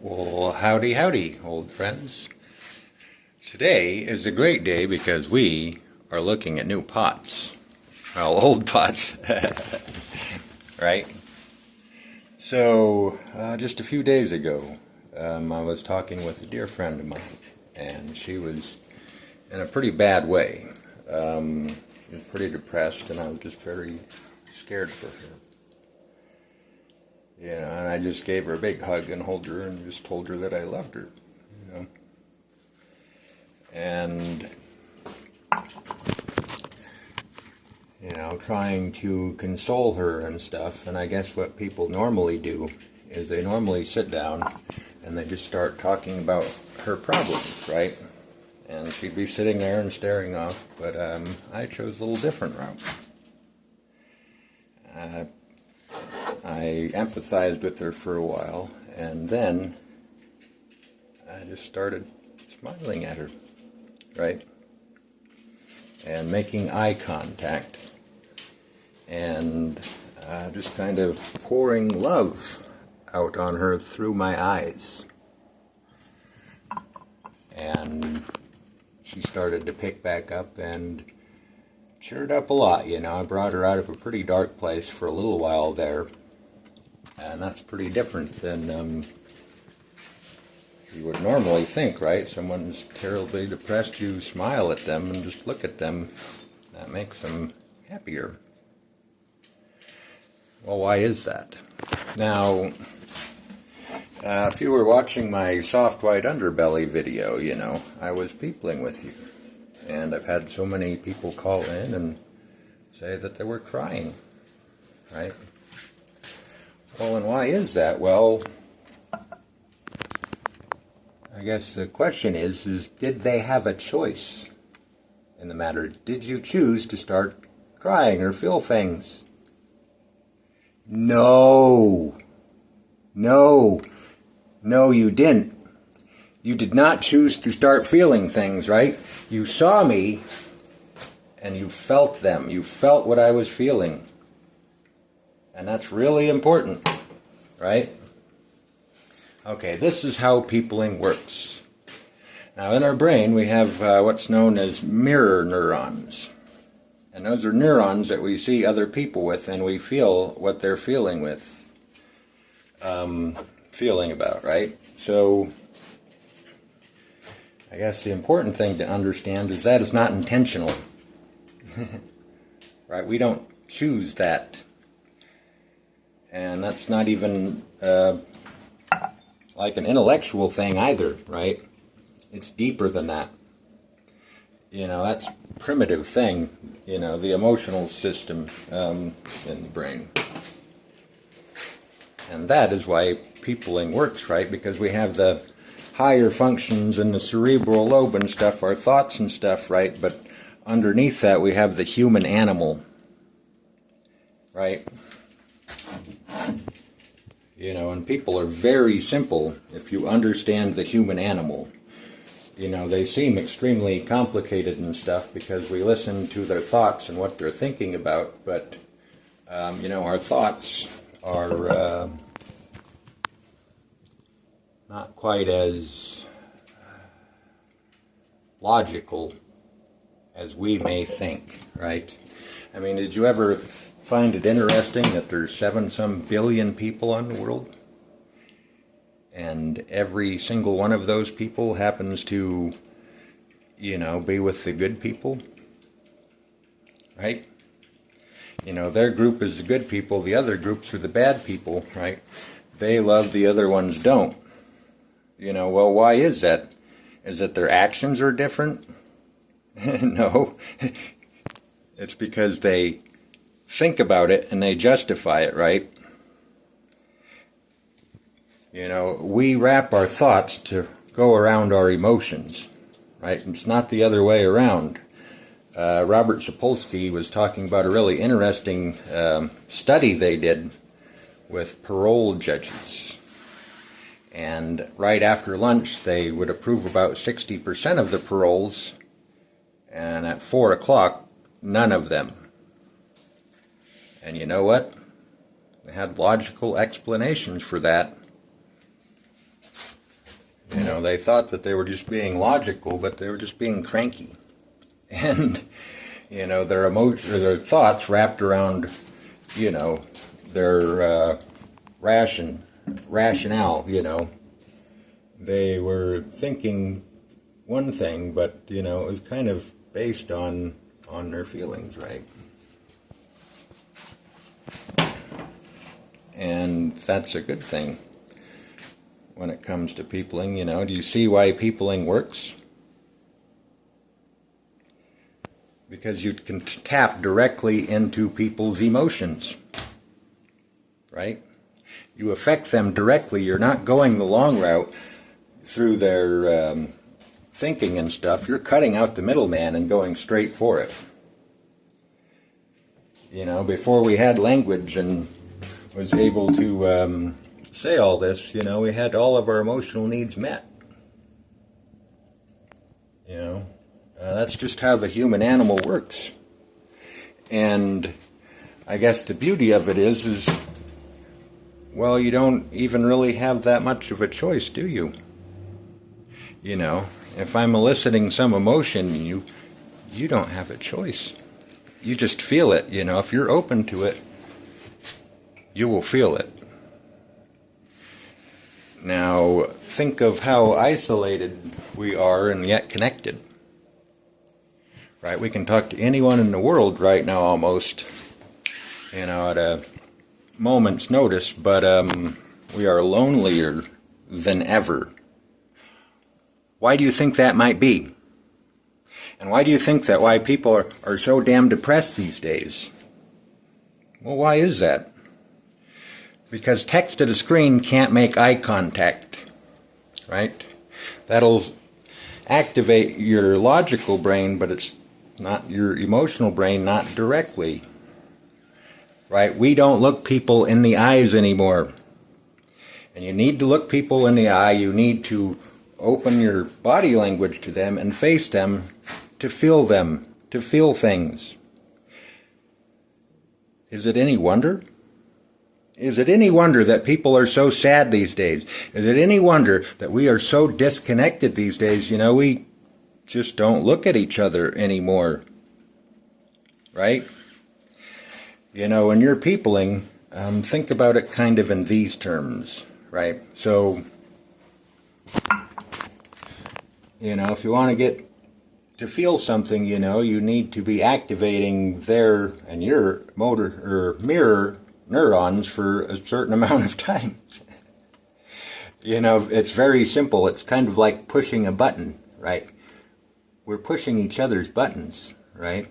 Well, howdy, howdy, old friends. Today is a great day because we are looking at new pots. Well, old pots, right? So, just a few days ago, I was talking with a dear friend of mine, and she was in a pretty bad way. She was pretty depressed, and I was just very scared for her. Yeah, and I just gave her a big hug and held her and just told her that I loved her, you know. And, you know, trying to console her and stuff. And I guess what people normally do is they normally sit down and they just start talking about her problems, right? And she'd be sitting there and staring off, but I chose a little different route. I empathized with her for a while, and then I just started smiling at her, right? And making eye contact, and just kind of pouring love out on her through my eyes. And she started to pick back up and cheered up a lot, you know. I brought her out of a pretty dark place for a little while there. And that's pretty different than you would normally think, right? Someone's terribly depressed, you smile at them and just look at them. That makes them happier. Well, why is that? Now, if you were watching my soft white underbelly video, you know, I was peopling with you. And I've had so many people call in and say that they were crying, right? Well, and why is that? Well, I guess the question is did they have a choice in the matter? Did you choose to start crying or feel things? No. No, you didn't. You did not choose to start feeling things, right? You saw me and you felt them. You felt what I was feeling. And that's really important, right? Okay, this is how peopling works. Now, in our brain, we have what's known as mirror neurons. And those are neurons that we see other people with, and we feel what they're feeling about, right? So, I guess the important thing to understand is that is not intentional. Right? We don't choose that. And that's not even like an intellectual thing either, right? It's deeper than that. You know, that's a primitive thing, you know, the emotional system in the brain. And that is why peopling works, right? Because we have the higher functions in the cerebral lobe and stuff, our thoughts and stuff, right? But underneath that we have the human animal, right? You know, and people are very simple if you understand the human animal. You know, they seem extremely complicated and stuff because we listen to their thoughts and what they're thinking about, but, you know, our thoughts are not quite as logical as we may think, right? I mean, did you ever find it interesting that there's 7-some billion people on the world? And every single one of those people happens to, you know, be with the good people, right? You know, their group is the good people, the other groups are the bad people, right? They love, the other ones don't. You know, well, why is that? Is it their actions are different? No. It's because they think about it and they justify it, right? You know, we wrap our thoughts to go around our emotions, right? It's not the other way around. Robert Sapolsky was talking about a really interesting study they did with parole judges. And right after lunch, they would approve about 60% of the paroles, and at 4 o'clock, none of them. And you know what? They had logical explanations for that. know, they thought that they were just being logical, but they were just being cranky. And, you know, their emotions, or their thoughts wrapped around, you know, their rationale, you know. They were thinking one thing, but, you know, it was kind of based on their feelings, right? And that's a good thing when it comes to peopling, you know. Do you see why peopling works? Because you can tap directly into people's emotions, right? You affect them directly. You're not going the long route through their thinking and stuff. You're cutting out the middleman and going straight for it. You know, before we had language and was able to say all this, you know, we had all of our emotional needs met. You know, that's just how the human animal works. And I guess the beauty of it is, well, you don't even really have that much of a choice, do you? You know, if I'm eliciting some emotion in you, you don't have a choice. You just feel it, you know. If you're open to it, you will feel it. Now, think of how isolated we are and yet connected. Right? We can talk to anyone in the world right now almost, you know, at a moment's notice, but we are lonelier than ever. Why do you think that might be? And why do you think that why people are so damn depressed these days? Well, why is that? Because text at a screen can't make eye contact, right? That'll activate your logical brain, but it's not your emotional brain, not directly, right? We don't look people in the eyes anymore. And you need to look people in the eye. You need to open your body language to them and face them, to feel things. Is it any wonder? Is it any wonder that people are so sad these days? Is it any wonder that we are so disconnected these days? You know, we just don't look at each other anymore, right? You know, when you're peopling, think about it kind of in these terms, right? So, you know, if you want to get to feel something, you know, you need to be activating their and your motor or mirror neurons for a certain amount of time. You know, it's very simple. It's kind of like pushing a button, right? We're pushing each other's buttons, right?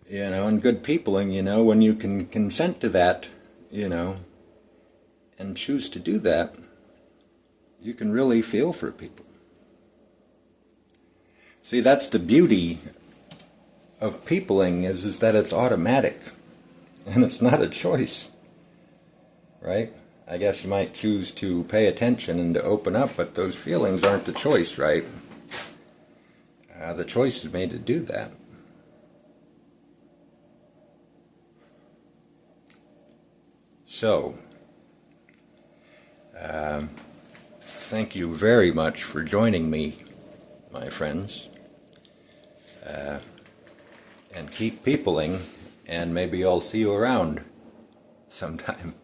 You know, and good peopling, you know, when you can consent to that, you know, and choose to do that, you can really feel for people. See, that's the beauty of peopling is that it's automatic. And it's not a choice, right? I guess you might choose to pay attention and to open up, but those feelings aren't the choice, right? The choice is made to do that. So, thank you very much for joining me, my friends. And keep peopling, and maybe I'll see you around sometime.